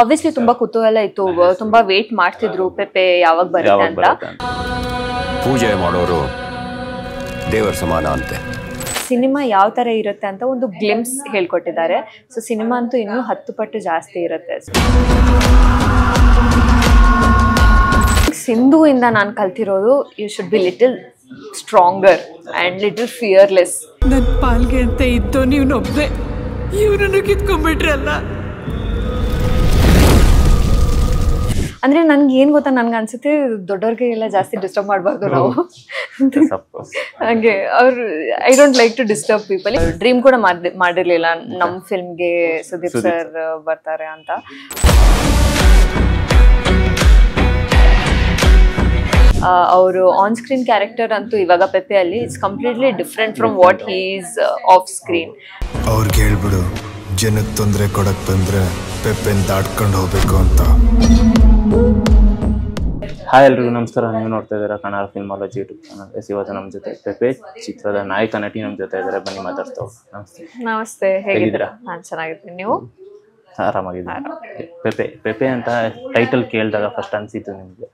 Obviously ತುಂಬಾ ಕುತೂಹಲ ಇತ್ತು, ತುಂಬಾ ವೇಟ್ ಮಾಡ್ತಿದ್ರು ಪೆಪ್ಪೆ ಯಾವಾಗ ಬರುತ್ತೆ ಅಂತ. ಪೂಜೆ ಮಾಡೋರು ದೇವರ ಸಮಾನ ಅಂತೆ. ಸಿನಿಮಾ ಯಾವ ತರ ಇರುತ್ತೆ ಅಂತ ಒಂದು ಗ್ಲಿಮ್ಸ್ ಹೇಳ್ಕೊಟ್ಟಿದ್ದಾರೆ. ಸೊ ಸಿನಿಮಾ ಅಂತೂ ಇನ್ನೂ 10 ಪಟ್ಟು ಜಾಸ್ತಿ ಇರುತ್ತೆ. ಸಿಂಧು ಇಂದ ನಾನು ಕಲ್ತಿರೋದು you should be little stronger and little fearless. ನನ್ನ ಪಾಲ್ಗೆ ಅಂತ ಇದ್ದು ನೀವೊಬ್ಬೆ ಇವರನ್ನು ಕಿತ್ಕೊಂಡ್ಬಿಟ್ರಲ್ಲ. ಅಂದ್ರೆ ನನ್ಗೆ ಏನ್ ಗೊತ್ತಾ, ನನ್ಗೆ ಅನ್ಸುತ್ತೆ ದೊಡ್ಡವ್ರಿಗೆ ಎಲ್ಲ ಜಾಸ್ತಿ ಡಿಸ್ಟರ್ಬ್ ಮಾಡಬಾರ್ದು ನಾವು. ಹಾಗೆ ಅವ್ರು I don't like to disturb people. Dream ಕೂಡ ಮಾಡಿರ್ಲಿಲ್ಲ ನಮ್ ಫಿಲ್ಮ್ಗೆ ಸುದೀಪ್ ಸರ್ ಬರ್ತಾರೆ ಅಂತ. ಅವರು ಆನ್ ಸ್ಕ್ರೀನ್ ಕ್ಯಾರೆಕ್ಟರ್ ಅಂತೂ ಇವಾಗ ಪೆಪ್ಪೆ ಅಲ್ಲಿ it's completely different from what he is off screen. ಅವ್ರಿಗೆ ಹೇಳ್ಬಿಡು ಜನಕ್ಕೆ ತೊಂದರೆ ಕೊಡಕ್ ಬಂದ್ರೆ ಪೆಪ್ಪೆನ್ ದಾಟ್ಕೊಂಡು ಹೋಗ್ಬೇಕು ಅಂತ. ಹಾಯ್ ಎಲ್ರಿಗೂ ನಮಸ್ಕಾರ. ನೀವು ನೋಡ್ತಾ ಇದ್ದೀರಾ ಕನ್ನಡ ಫಿಲ್ಮಾಲಜಿ ಯೂಟ್ಯೂಬ್ ಚಾನಲ್. ಇವತ್ತು ನಮ್ಮ ಜೊತೆ ಪೆಪ್ಪೆ ಚಿತ್ರದ ನಾಯಕ ನಟಿ ನಮ್ಮ ಜೊತೆ ಇದ್ದಾರೆ. ಬನ್ನಿ ಮಾತಾಡ್ತಾವ್. ನಮಸ್ತೆ. ನಮಸ್ತೆ, ಹೇಗಿದ್ದೀರಾ? ನಾನು ಚೆನ್ನಾಗಿದ್ದೀನಿ, ನೀವು? ಆರಾಮಾಗಿದ್ದೀನಿ. ಪೆಪ್ಪೆ ಅಂತ ಟೈಟಲ್ ಕೇಳಿದಾಗ ಫಸ್ಟ್ ಅನ್ಸಿತ್ತು ನಿಮ್ಗೆ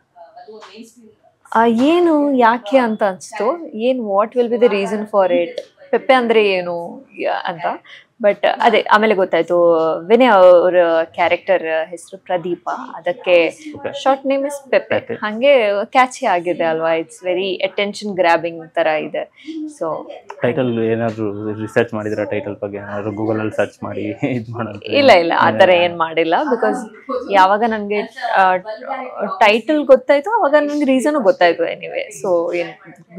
ಏನು ಯಾಕೆ ಅಂತ ಅನ್ಸ್ತು, ಏನ್ what will be the reason for it, Pepe ಅಂದ್ರೆ ಏನು ಅಂತ. ಬಟ್ ಅದೇ ಆಮೇಲೆ ಗೊತ್ತಾಯ್ತು ವಿನಯ್ ಅವ್ರ ಕ್ಯಾರೆಕ್ಟರ್ ಹೆಸರು ಪ್ರದೀಪ, ಅದಕ್ಕೆ ಶಾರ್ಟ್ ನೇಮ್ ಇಸ್ ಪೆಪ್ಪೆ. ಹಂಗೆ ಕ್ಯಾಚಿ ಆಗಿದೆ ಅಲ್ವಾ, ಇಟ್ಸ್ ವೆರಿ ಅಟೆನ್ಷನ್ ಗ್ರಾಬಿಂಗ್ ತರ ಇದೆ. ಸೊ ಟೈಟಲ್ ಏನಾದ್ರು ರಿಸರ್ಚ್ ಮಾಡಿದ್ರ? ಟೈಟಲ್ ಬಗ್ಗೆ ಏನಾದ್ರು ಗೂಗಲ್ ಅಲ್ಲಿ ಸರ್ಚ್ ಮಾಡಿ ಇದು ಮಾಡೋದು? ಇಲ್ಲ ಆತರ ಏನ್ ಮಾಡಿಲ್ಲ. ಬಿಕಾಸ್ ಯಾವಾಗ ನನ್ಗೆ ಟೈಟಲ್ ಗೊತ್ತಾಯ್ತು ಅವಾಗ ನನ್ಗೆ ರೀಸನ್ ಗೊತ್ತಾಯ್ತು ಎನಿವೆ. ಸೊ ಏನ್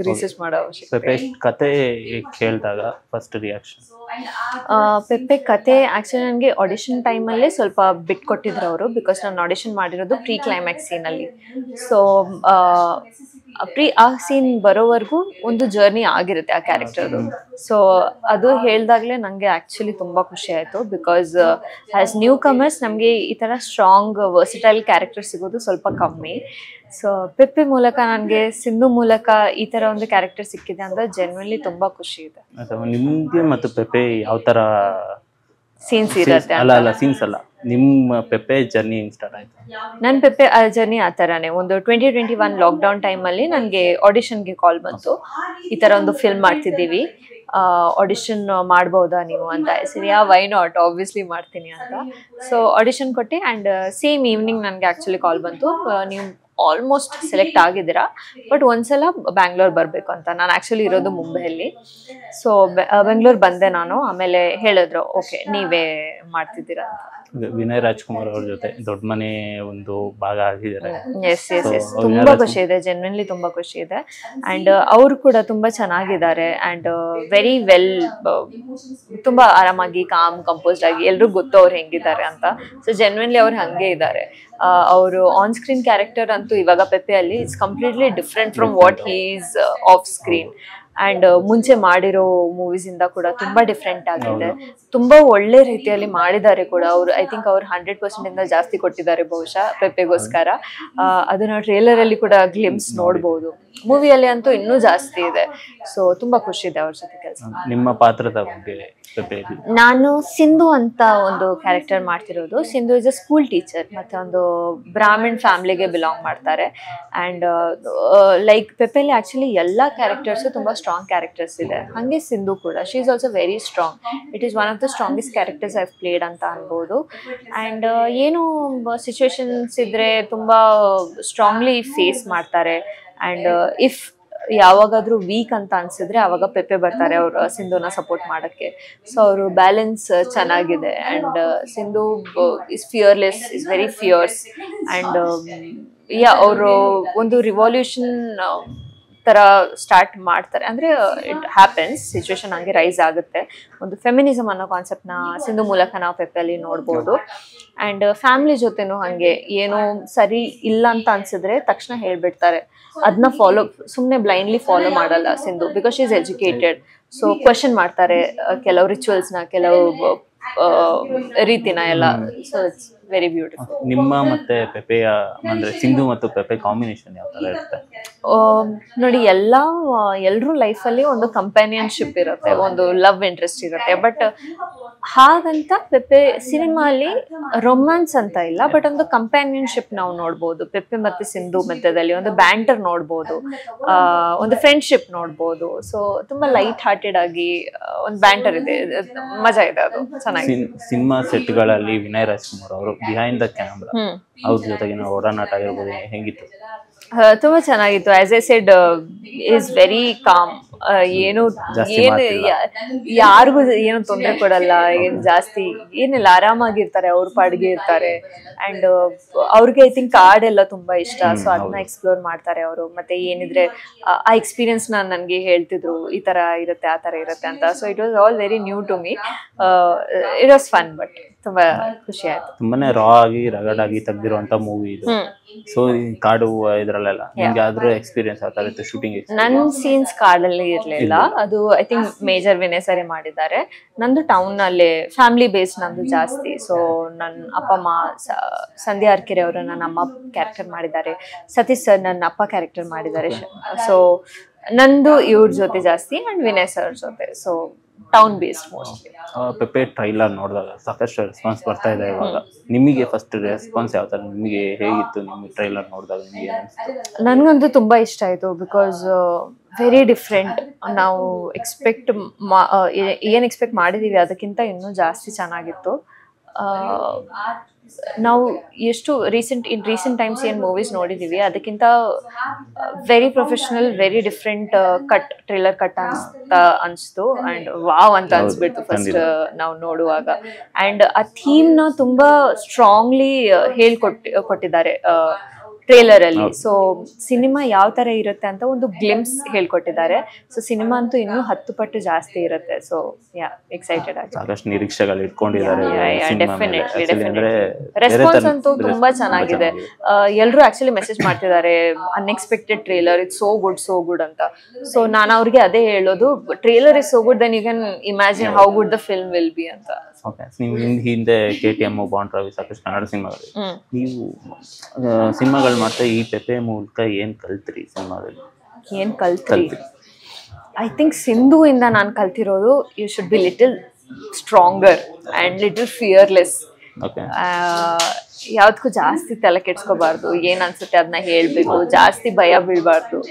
ರಿಸರ್ಚ್ ಮಾಡೋ ಅವಶ್ಯಕತೆ. ಕತೆ ಕೇಳಿದಾಗ ಫಸ್ಟ್ ರಿಯಾಕ್ಷನ್? ಪೆಪ್ಪೆ ಕತೆ ಆಕ್ಚುಲಿ ನನಗೆ ಆಡಿಷನ್ ಟೈಮಲ್ಲೇ ಸ್ವಲ್ಪ ಬಿಟ್ಕೊಟ್ಟಿದ್ರು ಅವರು. ಬಿಕಾಸ್ ನಾನು ಆಡಿಷನ್ ಮಾಡಿರೋದು ಪ್ರೀ ಕ್ಲೈಮ್ಯಾಕ್ಸ್ ಸೀನಲ್ಲಿ. ಸೊ ಆ ಸೀನ್ ಬರೋವರೆಗೂ ಒಂದು ಜರ್ನಿ ಆಗಿರುತ್ತೆ ಆ ಕ್ಯಾರೆಕ್ಟರ್ದು. ಸೊ ಅದು ಹೇಳ್ದಾಗಲೇ ನನಗೆ ಆ್ಯಕ್ಚುಲಿ ತುಂಬ ಖುಷಿ ಆಯಿತು. ಬಿಕಾಸ್ ಆ್ಯಸ್ ನ್ಯೂ ಕಮರ್ಸ್ ನಮಗೆ ಈ ಥರ ಸ್ಟ್ರಾಂಗ್ ವರ್ಸಿಟೈಲ್ ಕ್ಯಾರೆಕ್ಟರ್ ಸಿಗೋದು ಸ್ವಲ್ಪ ಕಮ್ಮಿ. ಸೊ ಪೆಪ್ಪೆ ಮೂಲಕ ನನಗೆ ಸಿಂಧು ಮೂಲಕ ಈ ಥರ ಒಂದು ಕ್ಯಾರೆಕ್ಟರ್ ಸಿಕ್ಕಿದೆ ಅಂದರೆ ಜೆನ್ವನ್ಲಿ ತುಂಬ ಖುಷಿ ಇದೆ. ನಿಮಗೆ ಮತ್ತು ಪೆಪ್ಪೆ ಯಾವ ಥರ ಸೀನ್ಸ್ ಇರುತ್ತೆ? ಅಲ್ಲ ಸೀನ್ಸ್ ಅಲ್ಲ, ನಿಮ್ಮ ಪೆಪ್ಪೆ ಜರ್ನಿ ಹೆಂಗ್ ಸ್ಟಾರ್ಟ್ ಆಯ್ತು? ನನ್ನ ಪೆಪ್ಪೆ ಜರ್ನಿ ಆ ಥರನೇ. ಒಂದು 2021 ಲಾಕ್ಡೌನ್ ಟೈಮಲ್ಲಿ ನನಗೆ ಆಡಿಷನ್ಗೆ ಕಾಲ್ ಬಂತು, ಈ ಥರ ಒಂದು ಫಿಲ್ಮ್ ಮಾಡ್ತಿದ್ದೀವಿ, ಆಡಿಷನ್ ಮಾಡ್ಬೋದಾ ನೀವು ಅಂತ. ಸರಿ, ವೈ ನಾಟ್, ಆಬ್ವಿಯಸ್ಲಿ ಮಾಡ್ತೀನಿ ಅಂತ. ಸೊ ಆಡಿಷನ್ ಕೊಟ್ಟೆ ಆ್ಯಂಡ್ ಸೇಮ್ ಈವ್ನಿಂಗ್ ನನಗೆ ಆ್ಯಕ್ಚುಲಿ ಕಾಲ್ ಬಂತು, ನೀವು ಆಲ್ಮೋಸ್ಟ್ ಸೆಲೆಕ್ಟ್ ಆಗಿದ್ದೀರಾ, ಬಟ್ ಒಂದ್ಸಲ ಬ್ಯಾಂಗ್ಳೂರ್ ಬರಬೇಕು ಅಂತ. ನಾನು ಆ್ಯಕ್ಚುಲಿ ಇರೋದು ಮುಂಬೈಯಲ್ಲಿ. ಸೊ ಬೆಂಗಳೂರು ಬಂದೆ ನಾನು. ಆಮೇಲೆ ಹೇಳಿದ್ರು ಓಕೆ ನೀವೇ ಮಾಡ್ತಿದ್ದೀರಾ ಅಂತ. ವಿನಯ್ ರಾಜ್ಕುಮಾರ್ ಅವ್ರ ಜೊತೆ ದೊಡ್ಡ ಮನೆ ಒಂದು ಭಾಗ ಆಗಿದ್ದಾರೆ. ಎಸ್ ತುಂಬಾ ಖುಷಿ ಇದೆ, ಜೆನ್ವನ್ಲಿ ತುಂಬಾ ಖುಷಿ ಇದೆ. ಅಂಡ್ ಅವರು ಕೂಡ ತುಂಬಾ ಚೆನ್ನಾಗಿದ್ದಾರೆ ಅಂಡ್ ವೆರಿ ವೆಲ್, ತುಂಬಾ ಆರಾಮಾಗಿ ಕಾಮ್ ಕಂಪೋಸ್ಡ್ ಆಗಿ ಎಲ್ರಿಗೂ ಗೊತ್ತು ಅವ್ರು ಹೆಂಗಿದ್ದಾರೆ ಅಂತ. ಸೊ ಜೆನ್ವನ್ಲಿ ಅವ್ರು ಹಂಗೆ ಇದ್ದಾರೆ. ಅವರು ಆನ್ ಸ್ಕ್ರೀನ್ ಕ್ಯಾರೆಕ್ಟರ್ ಅಂತೂ ಇವಾಗ ಪೆಪ್ಪೆ ಅಲ್ಲಿ it's completely different from what he is off screen. And ಮುಂಚೆ ಮಾಡಿರೋ ಮೂವೀಸ್ ಇಂದ ಕೂಡ ತುಂಬಾ ಡಿಫ್ರೆಂಟ್ ಆಗಿದೆ. ತುಂಬಾ ಒಳ್ಳೆ ರೀತಿಯಲ್ಲಿ ಮಾಡಿದ್ದಾರೆ ಕೂಡ ಅವರು. ಐ ಥಿಂಕ್ ಅವ್ರು 100% ಇಂದ ಜಾಸ್ತಿ ಕೊಟ್ಟಿದ್ದಾರೆ ಬಹುಶಃ ಪೆಪ್ಪೆಗೋಸ್ಕರ. ಅದನ್ನ ಟ್ರೇಲರ್ ಅಲ್ಲಿ ಕೂಡ ಗ್ಲಿಮ್ಸ್ ನೋಡ್ಬೋದು. ಮೂವಿಯಲ್ಲಿ ಅಂತೂ ಇನ್ನೂ ಜಾಸ್ತಿ ಇದೆ. ಸೊ ತುಂಬಾ ಖುಷಿ ಇದೆ ಅವ್ರ ಜೊತೆ ಕೆಲಸ. ನಿಮ್ಮ ಪಾತ್ರದ ಬಗ್ಗೆ? ನಾನು ಸಿಂಧು ಅಂತ ಒಂದು ಕ್ಯಾರೆಕ್ಟರ್ ಮಾಡ್ತಿರೋದು. Sindhu is a school teacher, ಮತ್ತೆ ಒಂದು ಬ್ರಾಹ್ಮಣ್ ಫ್ಯಾಮಿಲಿಗೆ ಬಿಲಾಂಗ್ ಮಾಡ್ತಾರೆ. ಅಂಡ್ ಲೈಕ್ ಪೆಪ್ಪೆಲಿ ಆಕ್ಚುಲಿ ಎಲ್ಲ ಕ್ಯಾರೆಕ್ಟರ್ಸು ತುಂಬಾ ಸ್ಟ್ರಾಂಗ್ ಕ್ಯಾರೆಕ್ಟರ್ಸ್ ಇದೆ. ಹಾಗೆ ಸಿಂಧು ಕೂಡ, she is also very strong. It is one of the strongest characters I played ಅಂತ ಅನ್ಬೋದು. ಆ್ಯಂಡ್ ಏನು ಸಿಚುವೇಶನ್ಸ್ ಇದ್ರೆ ತುಂಬಾ ಸ್ಟ್ರಾಂಗ್ಲಿ ಫೇಸ್ ಮಾಡ್ತಾರೆ. ಆ್ಯಂಡ್ ಇಫ್ ಯಾವಾಗಾದ್ರೂ ವೀಕ್ ಅಂತ ಅನ್ಸಿದ್ರೆ ಅವಾಗ ಪೆಪ್ಪೆ ಬರ್ತಾರೆ ಅವ್ರು ಸಿಂಧುನ ಸಪೋರ್ಟ್ ಮಾಡೋಕ್ಕೆ. ಸೊ ಅವರು ಬ್ಯಾಲೆನ್ಸ್ ಚೆನ್ನಾಗಿದೆ. And Sindhu is fearless, is very fierce. And ಅವರು ಒಂದು ರಿವಾಲ್ಯೂಷನ್ ಥರ ಸ್ಟಾರ್ಟ್ ಮಾಡ್ತಾರೆ. ಅಂದರೆ ಇಟ್ ಹ್ಯಾಪನ್ಸ್, ಸಿಚುವೇಶನ್ ಹಂಗೆ ರೈಸ್ ಆಗುತ್ತೆ. ಒಂದು ಫೆಮಿನಿಸಮ್ ಅನ್ನೋ ಕಾನ್ಸೆಪ್ಟ್ನ ಸಿಂಧು ಮೂಲಕ ನಾವು ಪೆಪ್ಪೆಯಲ್ಲಿ ನೋಡ್ಬೋದು. ಆ್ಯಂಡ್ ಫ್ಯಾಮಿಲಿ ಜೊತೆನೂ ಹಾಗೆ ಏನೋ ಸರಿ ಇಲ್ಲ ಅಂತ ಅನ್ಸಿದ್ರೆ ತಕ್ಷಣ ಹೇಳ್ಬಿಡ್ತಾರೆ. ಅದನ್ನ ಸುಮ್ಮನೆ ಬ್ಲೈಂಡ್ಲಿ ಫಾಲೋ ಮಾಡಲ್ಲ Sindhu, because she is educated. So question ಮಾಡ್ತಾರೆ ಕೆಲವು ರಿಚುವಲ್ಸ್ನ, ಕೆಲವು ರೀತಿನ ಎಲ್ಲ. So it's very beautiful. ನಿಮ್ಮ ಮತ್ತೆ ಪೆಪ್ಪೆಯ ಅಂದ್ರೆ ಸಿಂಧು ಮತ್ತು ಪೆಪ್ಪೆ ಕಾಂಬಿನೇಷನ್ ಯಾವ ತರ ಇರುತ್ತೆ? ನೋಡಿ, ಎಲ್ಲರೂ ಲೈಫಲ್ಲಿ ಒಂದು ಕಂಪ್ಯಾನಿಯನ್ಶಿಪ್ ಇರುತ್ತೆ, ಒಂದು ಲವ್ ಇಂಟ್ರೆಸ್ಟ್ ಇರುತ್ತೆ. ಬಟ್ ಹಾಗಂತ ಪೆಪ್ಪೆ ಸಿನಿಮಾಲಿ ರೊಮ್ಯಾನ್ಸ್ ಅಂತ ಇಲ್ಲ, ಬಟ್ ಒಂದು ಕಂಪ್ಯಾನಿಯನ್ಶಿಪ್ ನಾವು ನೋಡ್ಬೋದು. ಪೆಪ್ಪೆ ಮತ್ತೆ ಸಿಂಧು ಮಧ್ಯದಲ್ಲಿ ಒಂದು ಬ್ಯಾಂಟರ್ ನೋಡ್ಬೋದು, ಒಂದು ಫ್ರೆಂಡ್ಶಿಪ್ ನೋಡ್ಬೋದು. ಸೊ ತುಂಬಾ ಲೈಟ್ ಹಾರ್ಟೆಡ್ ಆಗಿ ಒಂದು ಬ್ಯಾಂಟರ್ ಇದೆ, ಮಜಾ ಇದೆ, ಅದು ಚೆನ್ನಾಗಿದೆ. ಸಿನಿಮಾ ಸೆಟ್ಗಳಲ್ಲಿ ವಿನಯ್ ರಾಜ್ಕುಮಾರ್ ಅವರು ಬಿಹೈಂಡ್ ದ ಕ್ಯಾಮ್ರಾ ಅವ್ರ ಜೊತೆಗಿನ ಒಡನಾಟ ಆಗಿರ್ಬೋದು, ಹೆಂಗಿತ್ತು? ತುಂಬಾ ಚೆನ್ನಾಗಿತ್ತು. As I said is very calm. ಏನು ಯಾರಿಗೂ ಏನು ತೊಂದರೆ ಕೊಡಲ್ಲ, ಏನ್ ಜಾಸ್ತಿ ಏನಿಲ್ಲ, ಆರಾಮಾಗಿರ್ತಾರೆ, ಅವ್ರ ಪಾಡಿಗೆ ಇರ್ತಾರೆ. ಅಂಡ್ ಅವ್ರಿಗೆ ಐ ಥಿಂಕ್ ಹಾಡೆಲ್ಲ ತುಂಬಾ ಇಷ್ಟ, ಸೊ ಅದನ್ನ ಎಕ್ಸ್ಪ್ಲೋರ್ ಮಾಡ್ತಾರೆ ಅವರು. ಮತ್ತೆ ಏನಿದ್ರೆ ಆ ಎಕ್ಸ್ಪೀರಿಯನ್ಸ್ ನನ್ಗೆ ಹೇಳ್ತಿದ್ರು, ಈ ತರ ಇರುತ್ತೆ ಆ ತರ ಇರುತ್ತೆ ಅಂತ. So it was all very new to me. It was fun, but ತುಂಬಾ ಖುಷಿ ಆಯ್ತು. ತುಂಬಾನೇ ರಾ ಆಗಿ ರಗಡ್ ಆಗಿ ತೆಗ್ದಿರುವಂತ ಮೂವಿ ಇದು. ಸೊ ಕಾಡು ಇದ್ರಲ್ಲೆಲ್ಲ ನಿಮ್ಗೆ ಆದ್ರೂ ಎಕ್ಸ್ಪೀರಿಯನ್ಸ್ ಆಗ್ತಾ ಇತ್ತು ಶೂಟಿಂಗ್? ನನ್ ಸೀನ್ಸ್ ಕಾಡಲ್ಲಿ ಇರ್ಲಿಲ್ಲ, ಅದು ಐ ಥಿಂಕ್ ಮೇಜರ್ ವಿನಯ್ ಸರಿ ಮಾಡಿದ್ದಾರೆ. ನಂದು ಟೌನ್ ಅಲ್ಲೇ ಫ್ಯಾಮಿಲಿ ಬೇಸ್ಡ್ ನಂದು ಜಾಸ್ತಿ. ಸೊ ನನ್ನ ಅಪ್ಪ ಅಮ್ಮ ಸಂಧ್ಯಾ ಅರ್ಕೆರೆ ಅವರು ನನ್ನ ಅಮ್ಮ ಕ್ಯಾರೆಕ್ಟರ್ ಮಾಡಿದ್ದಾರೆ, ಸತೀಶ್ ಸರ್ ನನ್ನ ಅಪ್ಪ ಕ್ಯಾರೆಕ್ಟರ್ ಮಾಡಿದ್ದಾರೆ. ಸೊ ನಂದು ಇವ್ರ ಜೊತೆ ಜಾಸ್ತಿ ಅಂಡ್ ವಿನಯ್ ಸರ್ ಜೊತೆ. So town based mostly. Pepe trailer ನೋಡಿದಾಗ ಸಾಕಷ್ಟು ರೆಸ್ಪಾನ್ಸ್ ಬರ್ತಾ ಇದೆ ಇವಾಗ. ನಿಮಗೆ ಫಸ್ಟ್ ರೆಸ್ಪಾನ್ಸ್ ಯಾವ ತರ, ನಿಮಗೆ ಹೇಗಿತ್ತು ನಿಮ್ಗೆ ಟ್ರೈಲರ್ ನೋಡಿದಾಗ? ನಿಮಗೆ ನನ್ಗಂತೂ ತುಂಬಾ ಇಷ್ಟ ಆಯ್ತು, ಬಿಕಾಸ್ ವೆರಿ ಡಿಫ್ರೆಂಟ್. ನಾವು ಏನ್ ಎಕ್ಸ್ಪೆಕ್ಟ್ ಮಾಡಿದೀವಿ ಅದಕ್ಕಿಂತ ಇನ್ನೂ ಜಾಸ್ತಿ ಚೆನ್ನಾಗಿತ್ತು. ನಾವು ಎಷ್ಟು ರೀಸೆಂಟ್ ಟೈಮ್ಸ್ ಏನು ಮೂವೀಸ್ ನೋಡಿದೀವಿ ಅದಕ್ಕಿಂತ very professional, very different trailer cut ಅನ್ಸ್ತು. ಅಂಡ್ ವಾವ್ ಅಂತ ಅನ್ಸ್ಬಿಡ್ತು ಫಸ್ಟ್ ನಾವು ನೋಡುವಾಗ. ಅಂಡ್ ಆ ಥೀಮ್ ನ ತುಂಬಾ ಸ್ಟ್ರಾಂಗ್ಲಿ ಕೊಟ್ಟಿದ್ದಾರೆ ಟ್ರೇಲರ್ ಅಲ್ಲಿ. ಸೊ ಸಿನಿಮಾ ಯಾವ ತರ ಇರುತ್ತೆ ಅಂತ ಒಂದು ಗ್ಲಿಮ್ಸ್ ಹೇಳ್ಕೊಟ್ಟಿದ್ದಾರೆ. ಸೊ ಸಿನಿಮಾ ಅಂತೂ ಇನ್ನೂ 10 ಪಟ್ಟು ಜಾಸ್ತಿ ಇರುತ್ತೆ. ಸೊ ಯಾ, ಎಕ್ಸೈಟೆಡ್ ಆಗಿ ಸಾಕಷ್ಟು ನಿರೀಕ್ಷೆಗಳು ಇಟ್ಕೊಂಡಿದ್ದಾರೆ. ರೆಸ್ಪಾನ್ಸ್ ಅಂತೂ ತುಂಬಾ ಚೆನ್ನಾಗಿದೆ. ಎಲ್ರು ಆಕ್ಚುಲಿ ಮೆಸೇಜ್ ಮಾಡ್ತಿದ್ದಾರೆ, unexpected trailer, it's so good ಅಂತ. ಸೊ ನಾನು ಅವ್ರಿಗೆ ಅದೇ ಹೇಳೋದು, trailer is so good, then you can imagine how good the film will be ಅಂತ. ನಿಮ್ ಹಿಂದೆ KTM, ಬಾಂಡ್ ರವಿ, ಸಾಕಷ್ಟು ಕನ್ನಡ ಸಿನಿಮಾಗಳು. ನೀವು ಸಿನಿಮಾಗಳು ಮತ್ತೆ ಈ ಪೆಪ್ಪೆ ಮೂಲಕ ಏನ್ ಕಲ್ತ್ರಿ ಸಿನಿಮಾದಲ್ಲಿ? ಏನ್ ಕಲ್ತ್ರಿ? ಐ ಥಿಂಕ್ ಸಿಂಧು ಇಂದ ನಾನು ಕಲ್ತಿರೋದು, you should be little stronger and little fearless. ಯಾವ್ದಕ್ಕೂ ಜಾಸ್ತಿ ತಲೆ ಕೆಡ್ಸ್ಕೋಬಾರ್ದು, ಏನ್ ಅನ್ಸುತ್ತೆ ಅದನ್ನ ಹೇಳ್ಬೇಕು, ಜಾಸ್ತಿ ಭಯ ಬೀಳ್ಬಾರ್ದು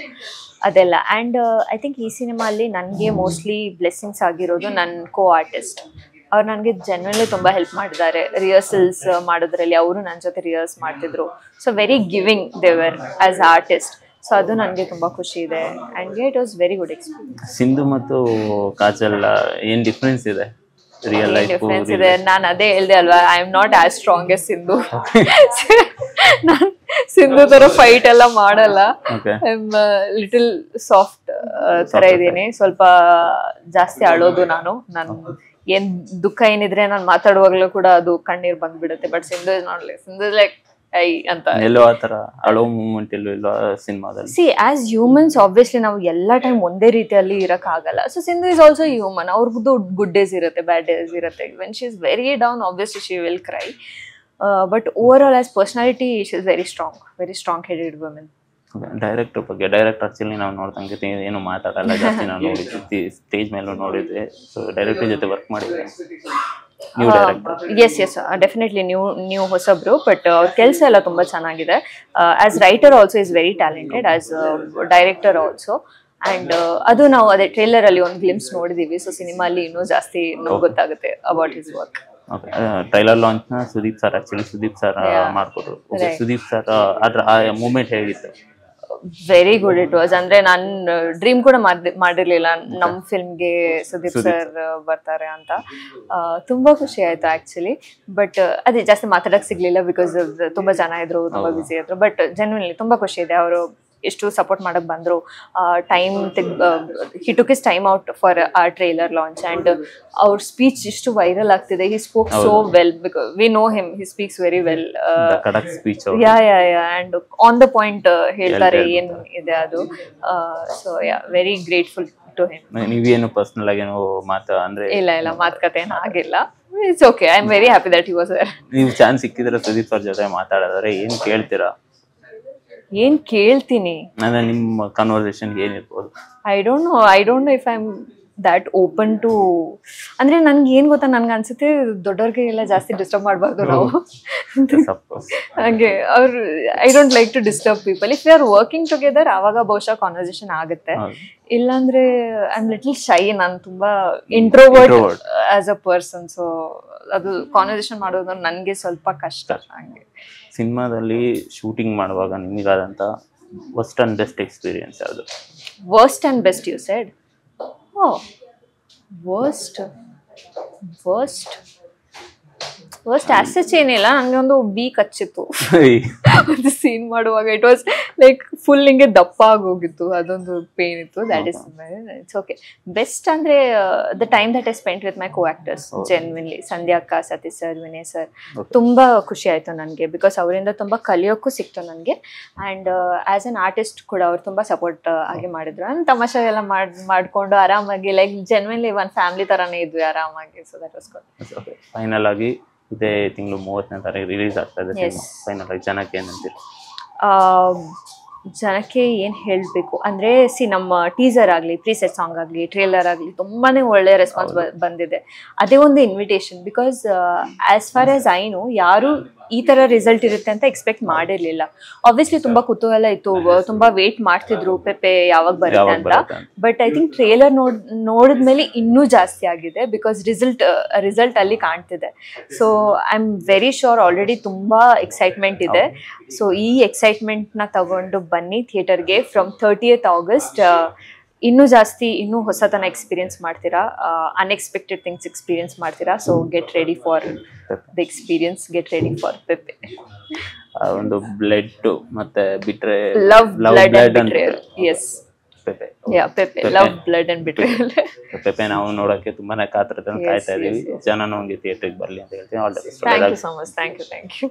ಅದೆಲ್ಲ. ಅಂಡ್ ಐ ಥಿಂಕ್ ಈ ಸಿನಿಮಾಲಿ ನನಗೆ ಮೋಸ್ಟ್ಲಿ ಬ್ಲೆಸ್ಸಿಂಗ್ಸ್ ಆಗಿರೋದು ನನ್ನ ಕೋ ಆರ್ಟಿಸ್ಟ್. ಅವ್ರು ನನಗೆ ಜೆನ್ವನ್ಲಿ ತುಂಬ ಹೆಲ್ಪ್ ಮಾಡಿದ್ದಾರೆ ರಿಹರ್ಸಲ್ಸ್ ಮಾಡೋದ್ರಲ್ಲಿ. ಅವರು ನನ್ನ ಜೊತೆ ರಿಹರ್ಸ್ ಮಾಡ್ತಿದ್ರು. ಸೊ ವೆರಿ ಗಿವಿಂಗ್ ದೇವರ್ ಆಸ್ ಆರ್ಟಿಸ್ಟ್. ಸೊ ಅದು ನನಗೆ ತುಂಬ ಖುಷಿ ಇದೆ. And it was very good experience. Sindhu ಮತ್ತು ಕಾಜಲ್ ಏನು ಡಿಫ್ರೆನ್ಸ್ ಇದೆ? ರಿಯಲ್ ಲೈಫ್ ಡಿಫ್ರೆನ್ಸ್ ಇದೆ. ನಾನು ಅದೇ ಹೇಳ್ದೆ ಅಲ್ವಾ, I am not as strong as Sindhu. ನಾನು ಸಿಂಧು ತರ ಫೈಟ್ ಎಲ್ಲ ಮಾಡಲ್ಲ. ಐ ಆಮ್ ಲಿಟಲ್ ಸಾಫ್ಟ್ ತರ ಇದ್ದೀನಿ. ಸ್ವಲ್ಪ ಜಾಸ್ತಿ ಅಳೋದು ನಾನು ಏನ್ ದುಃಖ ಏನಿದ್ರೆ ನಾನು ಮಾತಾಡುವಾಗ್ಲೂ ಕೂಡ ಅದು ಕಣ್ಣೀರ್ ಬಂದ್ಬಿಡುತ್ತೆ. But Sindhu is not like, Sindhu is like I ಅಂತ. ಎಲ್ಲೋ ಆ ತರ ಅಳೋ ಮೂಮೆಂಟ್ ಇಲ್ಲ ಸಿನಿಮಾದಲ್ಲಿ. ಸಿ ಆಸ್ ಹ್ಯೂಮನ್ಸ್ ಆಬ್ವಿಯಸ್ಲಿ ನಾವು ಎಲ್ಲ ಟೈಮ್ ಒಂದೇ ರೀತಿಯಲ್ಲಿ ಇರಕ್ ಆಗಲ್ಲ. So Sindhu is also human. ಅವ್ರದ್ದು ಗುಡ್ ಡೇಸ್ ಇರುತ್ತೆ, ಬ್ಯಾಡ್ ಡೇಸ್ ಇರುತ್ತೆ. When she is very down obviously she will CRY. But over all as personality she is very strong headed women. Director ಬಗ್ಗೆ, director actually ನಾವು ನೋಡ್ದಂಗೆ ಏನು ಮಾತಾಡಲ್ಲ ಜಾಸ್ತಿ. ನಾವು ನೋಡಿದ್ವಿ ಸ್ಟೇಜ್ ಮೇಲೂ ನೋಡಿದ್ವಿ. ಸೊ ಡೈರೆಕ್ಟರ್ ಜೊತೆ ವರ್ಕ್ ಮಾಡಿದ್ವಿ. ಎಸ್ ಡೆಫಿನೆಟ್ಲಿ ನೀವು ಹೊಸಬ್ರು, ಬಟ್ ಅವ್ರ ಕೆಲಸ ಎಲ್ಲ ತುಂಬಾ ಚೆನ್ನಾಗಿದೆ. As writer also is very talented, as director also. And ಅದು ನಾವು ಅದೇ ಟ್ರೇಲರ್ ಅಲ್ಲಿ ಒಂದು ಗ್ಲಿಮ್ಸ್ ನೋಡಿದೀವಿ. ಸೊ ಸಿನಿಮಾಲಿ ಇನ್ನೂ ಜಾಸ್ತಿ ಗೊತ್ತಾಗುತ್ತೆ about his work. Trailer launch ನ ಸುದೀಪ್ ಸರ್ ಮಾಡ್ಕೊಟ್ರು. ಸುದೀಪ್ ಸರ್ ಅದ್ರ ಆ ಮೂಮೆಂಟ್ ಹೇಗಿತ್ತು? Very good it was. ಅಂದ್ರೆ ನಾನು ಡ್ರೀಮ್ ಕೂಡ ಮಾಡಿರ್ಲಿಲ್ಲ ನಮ್ ಫಿಲ್ಮ್ಗೆ ಸುದೀಪ್ ಸರ್ ಬರ್ತಾರೆ ಅಂತ. ತುಂಬಾ ಖುಷಿ ಆಯ್ತು ಆಕ್ಚುಲಿ. ಬಟ್ ಅದೇ ಜಾಸ್ತಿ ಮಾತಾಡಕ್ ಸಿಗ್ಲಿಲ್ಲ, ಬಿಕಾಸ್ ತುಂಬಾ ಜನ ಇದ್ರು, ತುಂಬಾ ಬಿಸಿ ಇದ್ರು. ಬಟ್ ಜೆನ್ಯೂನ್ಲಿ ತುಂಬಾ ಖುಷಿ ಇದೆ. ಅವರು ಎಷ್ಟು ಸಪೋರ್ಟ್ ಮಾಡಕ್ ಬಂದ್ರು. Time he took his time out for our trailer launch. And ಅವ್ರ ಸ್ಪೀಚ್ ಎಷ್ಟು ವೈರಲ್ ಆಗ್ತಿದೆ. He spoke so well, because we know him, he speaks very well. Yeah and on the point ಹೇಳ್ತಾರೆ ಏನ್ ಇದೆ ಅದು. So yeah, very grateful to him. ನೀವೇನು personal ಆಗಿ ಅಂದ್ರೆ ಇಲ್ಲ ಮಾತುಕತೆ ಏನು ಆಗಿಲ್ಲ. It's okay, I am very happy that he was there. ನೀವು ಚಾನ್ಸ್ ಸಿಕ್ಕಿದ್ರೆ ಸುದೀಪ್ ಅವ್ರ ಜೊತೆ ಮಾತಾಡಿದ್ರೆ ಏನ್ ಕೇಳ್ತೀರಾ? ಏನ್ ಕೇಳ್ತೀನಿ ಅಂದ್ರೆ ನಿಮ್ಮ ಕನ್ವರ್ಸೇಷನ್ ಏನಿರ್ಬೋದು? I don't know if I am that open to, ಅಂದ್ರೆ ನನ್ಗೆ ಏನ್ ಗೊತ್ತಾ, ನನ್ಗೆ ಅನ್ಸುತ್ತೆ ದೊಡ್ಡವ್ರಿಗೆ ಎಲ್ಲ ಜಾಸ್ತಿ ಡಿಸ್ಟರ್ಬ್ ಮಾಡಬಾರ್ದು ನಾವು. ಹಾಗೆ ಅವ್ರು I don't like to disturb people. If you are working together ಆವಾಗ ಬಹುಶಃ ಕಾನ್ವರ್ಸೇಷನ್ ಆಗುತ್ತೆ. ಇಲ್ಲಾಂದ್ರೆ ಐ ಆಮ್ ಲಿಟಲ್ ಶೈ, ನಾನು ತುಂಬಾ introvert as a person. So ಅದು ಕಾನ್ವರ್ಸೇಷನ್ ಮಾಡೋದು ನನಗೆ ಸ್ವಲ್ಪ ಕಷ್ಟ. ಹಂಗೆ ಸಿನಿಮಾದಲ್ಲಿ ಶೂಟಿಂಗ್ ಮಾಡುವಾಗ ನಿಮಗಾದಂತ ವರ್ಸ್ಟ್ ಅಂಡ್ ಬೆಸ್ಟ್ ಎಕ್ಸ್ಪೀರಿಯನ್ಸ್ ಯಾವುದು? Worst and best you said? Worst as such ಏನಿಲ್ಲ. ನನಗೆ ಒಂದು ಬಿ ಕಚ್ಚಿತ್ತು ಒಂದು ಸೀನ್ ಮಾಡುವಾಗ. ಇಟ್ ವಾಸ್ ಲೈಕ್ ಫುಲ್ ಹಿಂಗೆ ದಪ್ಪ ಆಗೋಗಿತ್ತು, ಅದೊಂದು ಪೇನ್ ಇತ್ತು. That is it's okay. Best ಅಂದ್ರೆ the time that I spent with my co actors. Genuinely Sandhya ಅಕ್ಕ, ಸತೀಶ್ ಸರ್, ವಿನಯ್ ಸರ್, ತುಂಬಾ ಖುಷಿ ಆಯ್ತು ನನಗೆ. ಬಿಕಾಸ್ ಅವರಿಂದ ತುಂಬಾ ಕಲಿಯೋಕ್ಕೂ ಸಿಕ್ತು ನನಗೆ. ಆ್ಯಂಡ್ ಆಸ್ ಅನ್ ಆರ್ಟಿಸ್ಟ್ ಕೂಡ ಅವ್ರು ತುಂಬಾ ಸಪೋರ್ಟ್ ಆಗಿ ಮಾಡಿದ್ರು. ನಾನು ತಮಾಷೆ ಎಲ್ಲ ಮಾಡ್ಕೊಂಡು ಆರಾಮಾಗಿ, ಲೈಕ್ ಜೆನ್ವಿನ್ಲಿ ಒಂದು ಫ್ಯಾಮಿಲಿ ತರಾನೇ ಇದ್ವಿ ಆರಾಮಾಗಿ. So that was good. Final ಆಗಿ ಇದೇ ತಿಂಗಳು 30ನೇ ತಾರೀಕು ರಿಲೀಸ್ ಆಗ್ತಾ ಇದೆ ಸಿನಿಮಾ. ಫೈನಲ್ ಆಗಿ ಜನಕ್ಕೆ ಏನಂತೀರಿ? ಜನಕ್ಕೆ ಏನು ಹೇಳಬೇಕು ಅಂದರೆ, ನಮ್ಮ ಟೀಸರ್ ಆಗಲಿ, ಪ್ರೀಸೆಟ್ ಸಾಂಗ್ ಆಗಲಿ, ಟ್ರೇಲರ್ ಆಗಲಿ ತುಂಬಾ ಒಳ್ಳೆ ರೆಸ್ಪಾನ್ಸ್ ಬಂದಿದೆ. ಅದೇ ಒಂದು invitation. Because as far as I know, ಯಾರು ಈ ಥರ ರಿಸಲ್ಟ್ ಇರುತ್ತೆ ಅಂತ ಎಕ್ಸ್ಪೆಕ್ಟ್ ಮಾಡಿರಲಿಲ್ಲ. ಆಬ್ವಿಯಸ್ಲಿ ತುಂಬ ಕುತೂಹಲ ಇತ್ತು, ತುಂಬ ವೇಟ್ ಮಾಡ್ತಿದ್ರು ಪೆಪ್ಪೆ ಯಾವಾಗ ಬರುತ್ತೆ ಅಂತ. ಬಟ್ ಐ ಥಿಂಕ್ ಟ್ರೇಲರ್ ನೋಡಿದ್ಮೇಲೆ ಇನ್ನೂ ಜಾಸ್ತಿ ಆಗಿದೆ. ಬಿಕಾಸ್ ರಿಸಲ್ಟ್ ಅಲ್ಲಿ ಕಾಣ್ತಿದೆ. So I am very sure already ತುಂಬ ಎಕ್ಸೈಟ್ಮೆಂಟ್ ಇದೆ. ಸೊ ಈ ಎಕ್ಸೈಟ್ಮೆಂಟ್ನ ತಗೊಂಡು ಬನ್ನಿ ಥಿಯೇಟರ್ಗೆ. ಫ್ರಮ್ 30th August ಇನ್ನೂ ಹೊಸತನ ಎಕ್ಸ್ಪೀರಿಯನ್ಸ್ ಮಾಡ್ತೀರಾ, ಅನ್ಎಕ್ಸ್ಪೆಕ್ಟೆಡ್ ಥಿಂಗ್ಸ್ ಎಕ್ಸ್ಪೀರಿಯನ್ಸ್ ಮಾಡ್ತೀರಾ. So get ready for the experience, get ready for Pepe. ಒಂದು ಬ್ಲಡ್ ಮತ್ತೆ betray love, blood and betrayal. Yes, Pepe. Yeah, Pepe, love, blood and betrayal. Pepe ನಾವು ನೋಡೋಕೆ ತುಂಬಾನೇ ಕಾತರದಿಂದ ಕಾಯ್ತಾ ಇದೀವಿ. ಜನ ನಮಗೆ ಥಿಯೇಟರ್ಗೆ ಬರಲಿ ಅಂತ ಹೇಳ್ತೀನಿ. All the best. Thank you so much. Thank you.